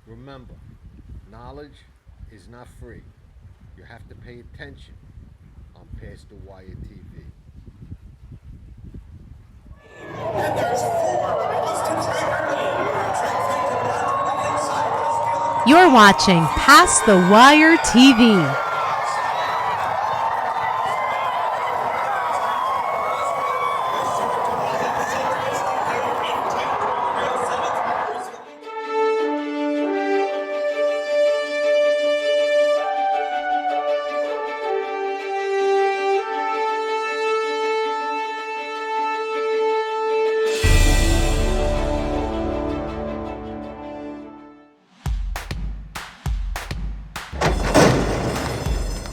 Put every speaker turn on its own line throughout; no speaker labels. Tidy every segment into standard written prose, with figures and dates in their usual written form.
Remember, knowledge is not free. You have to pay attention on Past the Wire TV.
You're watching Past the Wire TV.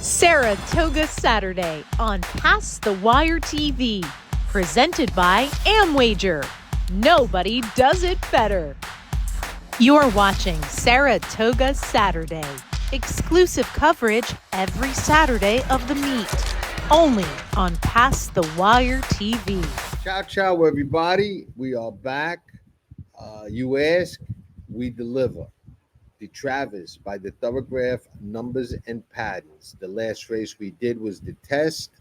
Saratoga Saturday on Past the Wire TV. Presented by AmWager. Nobody does it better. You're watching Saratoga Saturday. Exclusive coverage every Saturday of the meet. Only on Past the Wire TV.
Ciao, ciao, everybody. We are back. You ask, we deliver. The Travers by the Thorograph Numbers and Patterns. The last race we did was the test,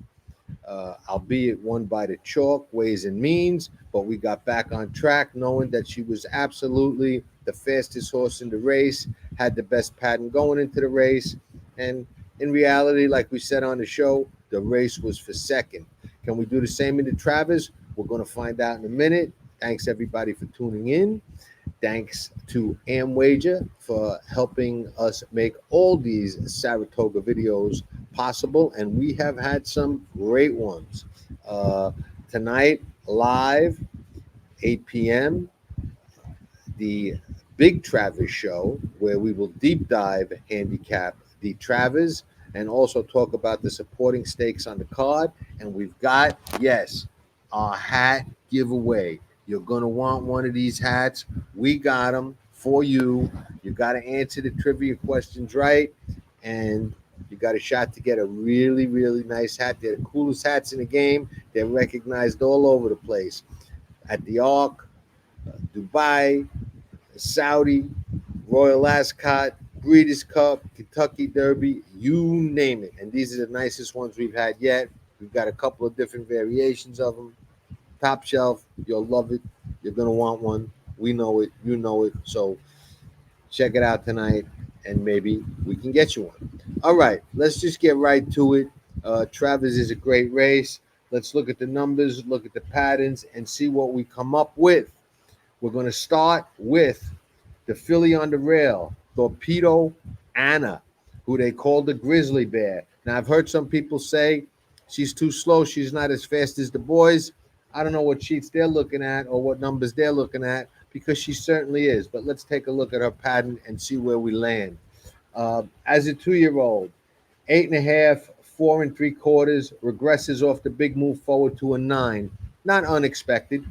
albeit won by the chalk, ways and means, but we got back on track knowing that she was absolutely the fastest horse in the race, had the best pattern going into the race, and in reality, like we said on the show, the race was for second. Can we do the same in the Travers? We're going to find out in a minute. Thanks everybody for tuning in. Thanks to AmWager for helping us make all these Saratoga videos possible, and we have had some great ones. Tonight, live, 8 p.m., the Big Travers Show, where we will deep dive handicap the Travers and also talk about the supporting stakes on the card. And we've got, yes, our hat giveaway. You're going to want one of these hats. We got them for you. You got to answer the trivia questions right, and you got a shot to get a really, really nice hat. They're the coolest hats in the game. They're recognized all over the place. At the Arc, Dubai, Saudi, Royal Ascot, Breeders' Cup, Kentucky Derby, you name it. And these are the nicest ones we've had yet. We've got a couple of different variations of them. Top shelf, you'll love it. You're going to want one. We know it. You know it. So check it out tonight, and maybe we can get you one. All right, let's just get right to it. Travers is a great race. Let's look at the numbers, look at the patterns, and see what we come up with. We're going to start with the filly on the rail, Torpedo Anna, who they call the Grizzly Bear. Now, I've heard some people say she's too slow. She's not as fast as the boys. I don't know what sheets they're looking at or what numbers they're looking at, because she certainly is. But let's take a look at her pattern and see where we land. As a 2-year-old, 8.5, 4 3/4, regresses off the big move forward to a 9. Not unexpected.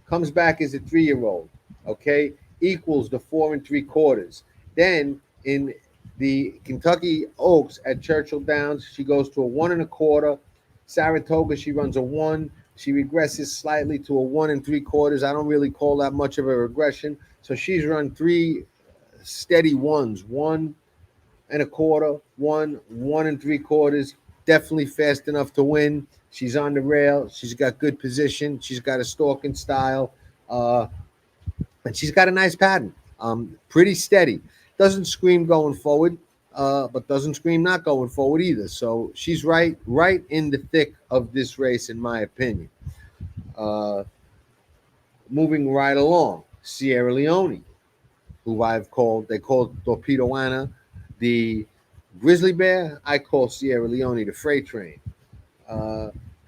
Comes back as a 3-year-old. Okay, equals the 4 3/4. Then in the Kentucky Oaks at Churchill Downs, she goes to a 1 1/4. Saratoga, she runs a 1. She regresses slightly to a 1 3/4. I don't really call that much of a regression. So she's run 3 steady ones, 1 1/4, 1 3/4. Definitely fast enough to win. She's on the rail. She's got good position. She's got a stalking style. And she's got a nice pattern. Pretty steady. Doesn't scream going forward, but doesn't scream not going forward either. So she's right in the thick of this race, in my opinion. Moving right along, Sierra Leone, who they called Torpedo Anna the Grizzly Bear. I call Sierra Leone the Freight Train.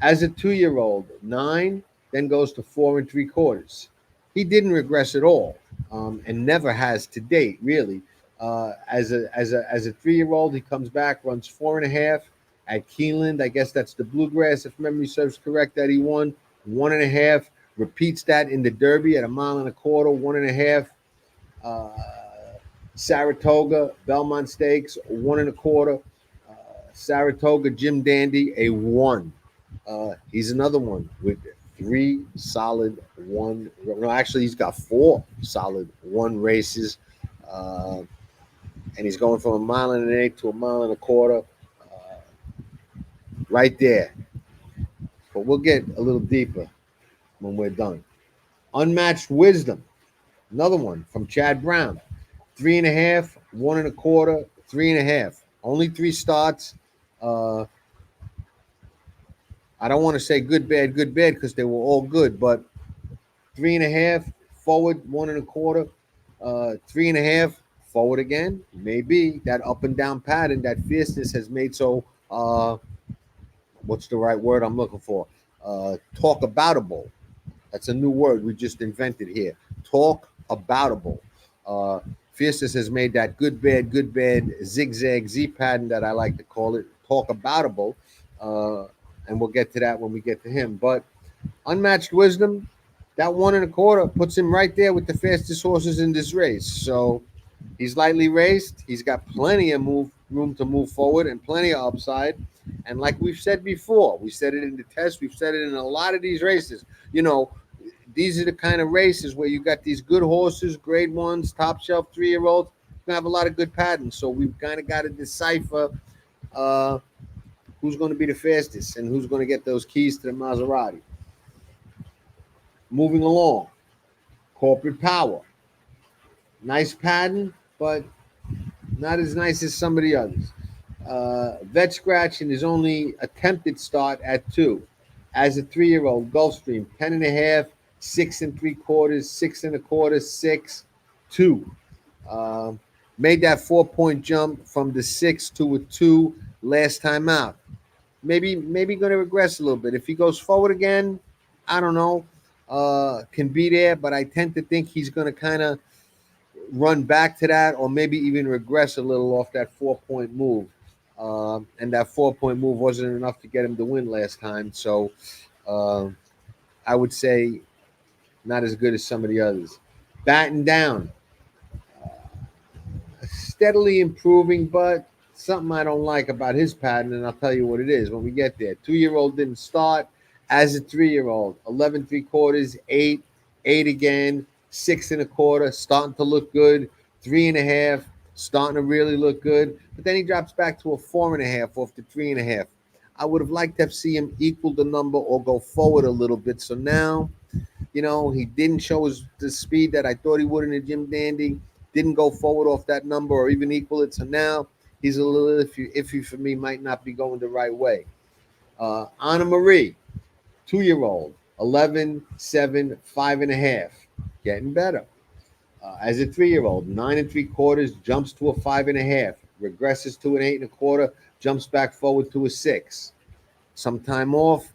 As a 2-year-old, 9, then goes to 4 3/4. He didn't regress at all, and never has to date, really. As a 3-year-old, he comes back, runs 4.5 at Keeneland. I guess that's the Bluegrass, if memory serves correct, that he won. 1.5, repeats that in the Derby at a 1.25 miles, 1.5. Saratoga, Belmont Stakes, 1.25. Saratoga, Jim Dandy, a 1. He's another one with 3 solid 1. No, actually, he's got 4 solid 1 races. uh, and he's going from a mile and an eighth to a mile and a quarter, right there. But we'll get a little deeper when we're done. Unmatched Wisdom, another one from Chad Brown. 3.5, 1.25, 3.5. Only 3 starts. Uh, I don't want to say good, bad, because they were all good, but 3.5 forward, 1.25, 3.5 forward again. Maybe that up and down pattern, that fierceness has made so. What's the right word I'm looking for? Talk aboutable. That's a new word we just invented here. Talk aboutable. Uh, Fierceness has made that good, bad, zigzag Z pattern that I like to call it, talk aboutable. Uh, and we'll get to that when we get to him. But Unmatched Wisdom, that 1.25 puts him right there with the fastest horses in this race. So he's lightly raced. He's got plenty of room to move forward and plenty of upside. And like we've said before, we said it in the test, we've said it in a lot of these races. You know, these are the kind of races where you got these good horses, grade ones, top shelf 3-year-olds. You're gonna have a lot of good patterns. So we've kind of got to decipher uh, who's going to be the fastest and who's going to get those keys to the Maserati. Moving along, Corporate Power. Nice pattern, but not as nice as some of the others. Vet scratch in his only attempted start at 2. As a 3-year-old, Gulfstream, 10.5, 6.75, 6.25, 6, 2. Uh, Made that 4-point jump from the 6 to a 2 last time out. Maybe going to regress a little bit. If he goes forward again, I don't know. Can be there, but I tend to think he's going to kind of run back to that, or maybe even regress a little off that 4-point move. And that 4-point move wasn't enough to get him to win last time. So I would say not as good as some of the others. Batten Down, steadily improving, but something I don't like about his pattern, and I'll tell you what it is when we get there. 2-year-old didn't start as a 3-year-old. 11.75, 8, 8 again, 6.25, starting to look good. 3.5, starting to really look good. But then he drops back to a 4.5 off the 3.5. I would have liked to have seen him equal the number or go forward a little bit. So now, he didn't show the speed that I thought he would in the Jim Dandy. Didn't go forward off that number or even equal it. So now he's a little iffy for me, might not be going the right way. Anna Marie, 2-year-old, 11, 7, 5.5, getting better. As a 3-year-old, 9.75, jumps to a 5.5, regresses to an 8.25, jumps back forward to a 6. Some time off.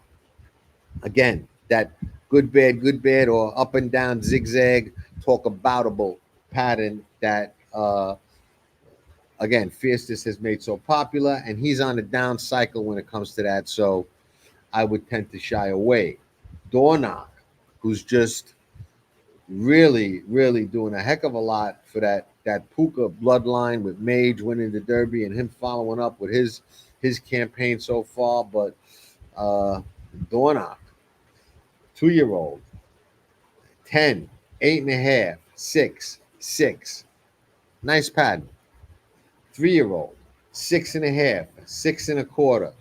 Again, that good, bad, or up and down zigzag, talk aboutable pattern that, again, Fierceness has made so popular, and he's on a down cycle when it comes to that. So I would tend to shy away. Door Knock, who's just really doing a heck of a lot for that Puka bloodline with Mage winning the Derby and him following up with his campaign so far. But Door Knock, 2-year-old, 10, 8.5, 6, 6. Nice pattern. 3-year-old, 6.5, 6.25.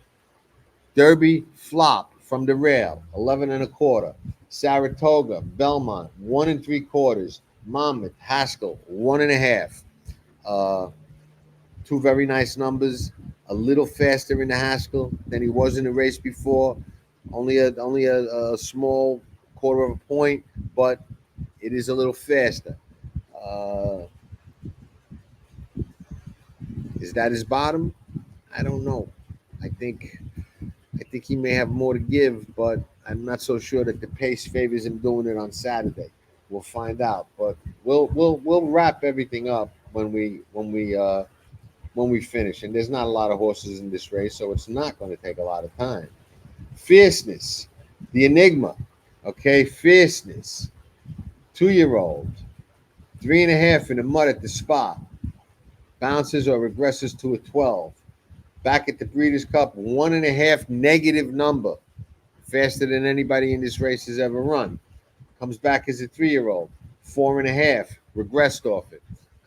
Derby flop from the rail, 11.25. Saratoga, Belmont, 1.75. Monmouth, Haskell, 1.5. 2 very nice numbers. A little faster in the Haskell than he was in the race before. Only a small quarter of a point, but it is a little faster. Is that his bottom? I don't know. I think he may have more to give, but I'm not so sure that the pace favors him doing it on Saturday. We'll find out, but we'll wrap everything up when we finish. And there's not a lot of horses in this race, so it's not going to take a lot of time. Fierceness, the Enigma. Okay, Fierceness, 2-year-old, 3.5 in the mud at the spot. Bounces or regresses to a 12. Back at the Breeders' Cup, 1.5 negative number. Faster than anybody in this race has ever run. Comes back as a 3-year-old, 4.5, regressed off it.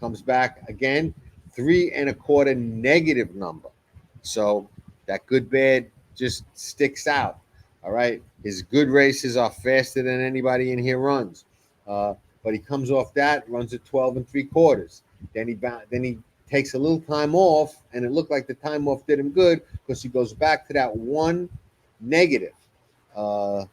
Comes back again, 3.25 negative number. So that good bad just sticks out. All right. His good races are faster than anybody in here runs. But he comes off that, runs at 12 3/4. Then he takes a little time off, and it looked like the time off did him good because he goes back to that one negative. Uh,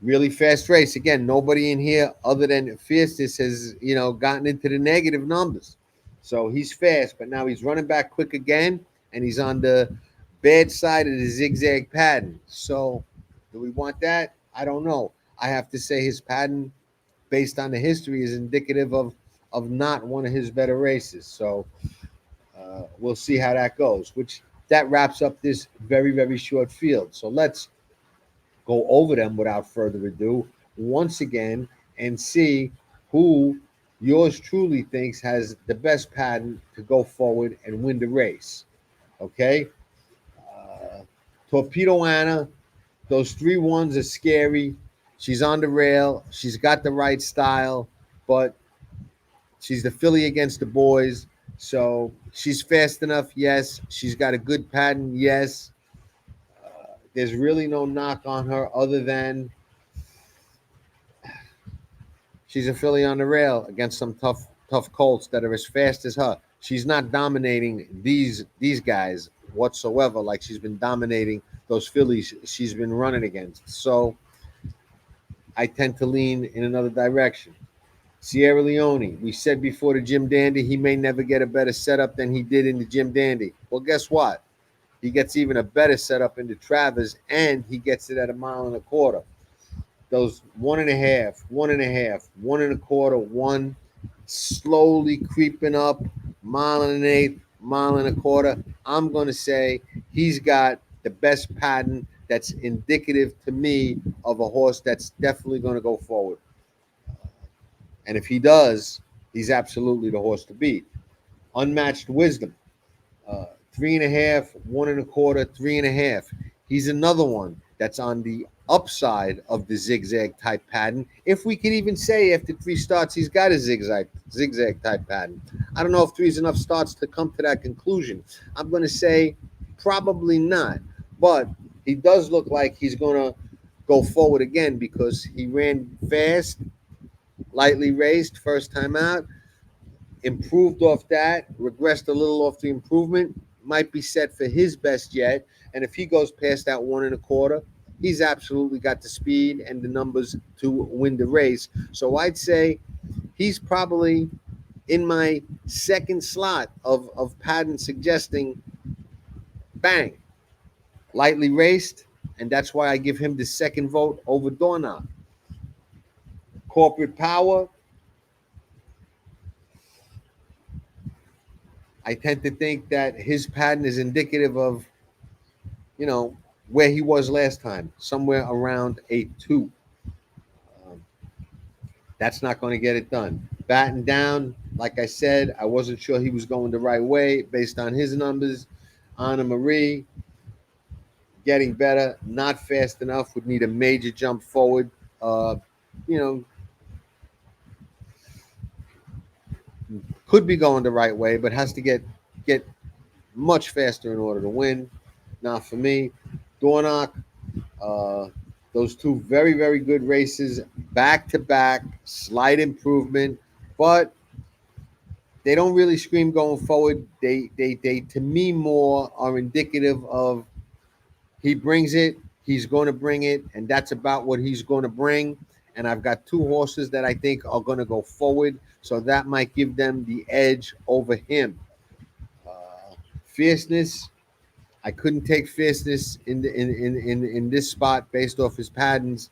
really fast race. Again, nobody in here other than Fierceness has, gotten into the negative numbers. So he's fast, but now he's running back quick again, and he's on the bad side of the zigzag pattern. So do we want that? I don't know. I have to say his pattern, based on the history, is indicative of not one of his better races. So we'll see how that goes, which that wraps up this very, very short field. So let's go over them without further ado once again and see who yours truly thinks has the best pattern to go forward and win the race. Okay? Torpedo Anna, those 3 1s are scary. She's on the rail. She's got the right style, but she's the filly against the boys. So she's fast enough, yes. She's got a good pattern, yes. There's really no knock on her other than she's a filly on the rail against some tough colts that are as fast as her. She's not dominating these guys whatsoever like she's been dominating those fillies she's been running against. So I tend to lean in another direction. Sierra Leone, we said before the Jim Dandy, he may never get a better setup than he did in the Jim Dandy. Well, guess what? He gets even a better setup in the Travers, and he gets it at 1.25 miles. Those 1.5, 1.5, 1.25, 1, slowly creeping up, 1.125 miles, 1.25 miles. I'm going to say he's got the best pattern that's indicative to me of a horse that's definitely going to go forward. And if he does, he's absolutely the horse to beat. Unmatched Wisdom, 3.5, 1.25, 3.5. He's another one that's on the upside of the zigzag type pattern. If we could even say after 3 starts, he's got a zigzag type pattern. I don't know if 3 is enough starts to come to that conclusion. I'm going to say probably not. But he does look like he's going to go forward again because he ran fast, lightly raced first time out, improved off that, regressed a little off the improvement, might be set for his best yet. And if he goes past that 1.25, he's absolutely got the speed and the numbers to win the race. So I'd say he's probably in my second slot of pattern suggesting bang, lightly raced, and that's why I give him the second vote over Dornock. Corporate Power, I tend to think that his pattern is indicative of, where he was last time, somewhere around 8-2. That's not going to get it done. Batten down, like I said, I wasn't sure he was going the right way based on his numbers. Anna Marie, getting better, not fast enough, would need a major jump forward. You know, could be going the right way, but has to get much faster in order to win. Not for me. Dornock, those 2 very, very good races, back to back, slight improvement, but they don't really scream going forward. They to me more are indicative of he brings it, he's going to bring it, and that's about what he's going to bring. And I've got 2 horses that I think are going to go forward, so that might give them the edge over him. Fierceness, I couldn't take Fierceness in this spot based off his patterns.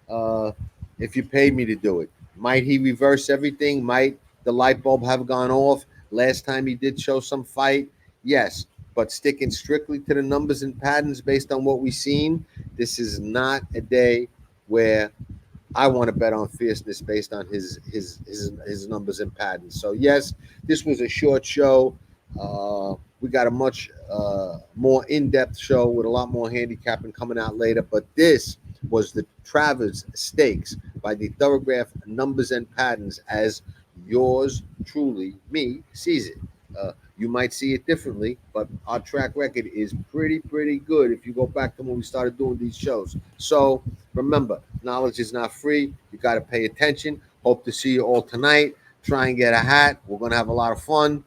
If you paid me to do it, might he reverse everything? Might the light bulb have gone off? Last time he did show some fight, yes, but sticking strictly to the numbers and patterns based on what we've seen, this is not a day where I want to bet on Fierceness based on his numbers and patterns. So yes, this was a short show. We got a much more in-depth show with a lot more handicapping coming out later. But this was the Travers Stakes by the Thorograph Numbers and Patterns as yours truly, me, sees it. You might see it differently, but our track record is pretty good if you go back to when we started doing these shows. So remember, knowledge is not free. You got to pay attention. Hope to see you all tonight. Try and get a hat. We're going to have a lot of fun.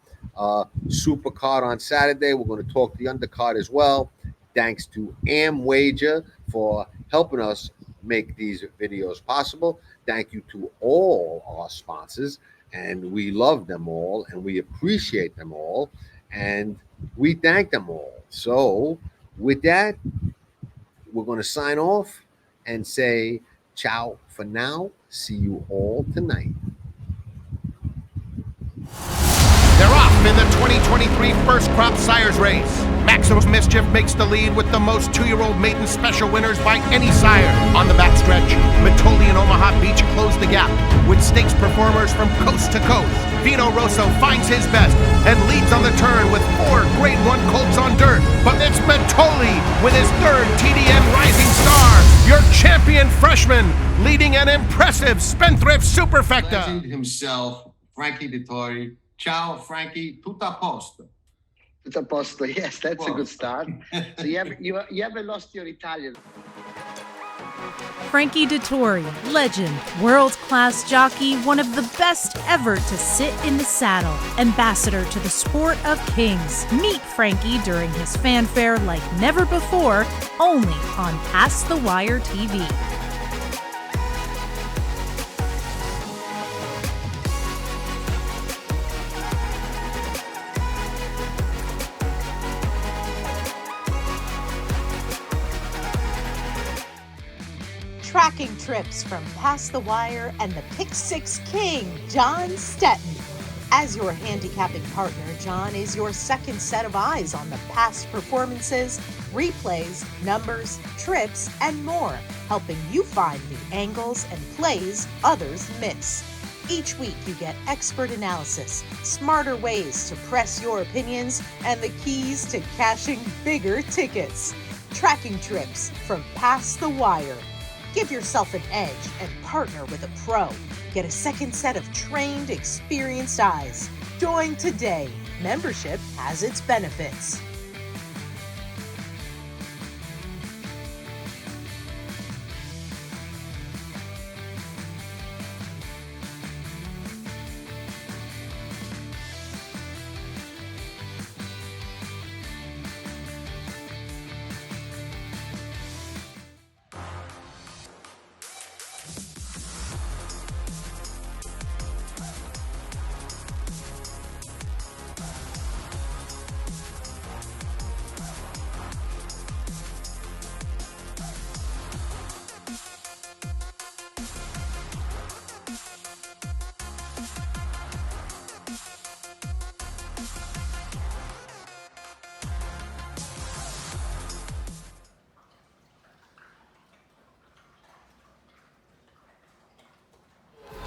Super card on Saturday. We're going to talk the undercard as well. Thanks to AmWager for helping us make these videos possible. Thank you to all our sponsors, and we love them all, and we appreciate them all, and we thank them all. So with that, we're going to sign off and say ciao for now. See you all tonight.
They're off in the 2023 First Crop Sires Race. Maximum Mischief makes the lead with the most 2-year-old maiden special winners by any sire. On the backstretch, Mitoli and Omaha Beach close the gap with stakes performers from coast to coast. Vino Rosso finds his best and leads on the turn with 4 Grade 1 colts on dirt. But it's Mitoli with his 3rd TDN Rising Star, your champion freshman, leading an impressive Spendthrift Superfecta.
Legend himself, Frankie Dettori. Ciao, Frankie. Tutto a posto.
Tutto a posto. Yes, that's a good start. So you haven't lost your Italian.
Frankie Dettori, legend, world-class jockey, one of the best ever to sit in the saddle, ambassador to the sport of kings. Meet Frankie during his fanfare like never before, only on Past the Wire TV. Tracking trips from Past the Wire and the Pick Six King, John Stetton. As your handicapping partner, John is your second set of eyes on the past performances, replays, numbers, trips, and more, helping you find the angles and plays others miss. Each week you get expert analysis, smarter ways to press your opinions, and the keys to cashing bigger tickets. Tracking trips from Past the Wire. Give yourself an edge and partner with a pro. Get a second set of trained, experienced eyes. Join today. Membership has its benefits.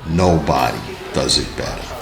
Nobody does it better.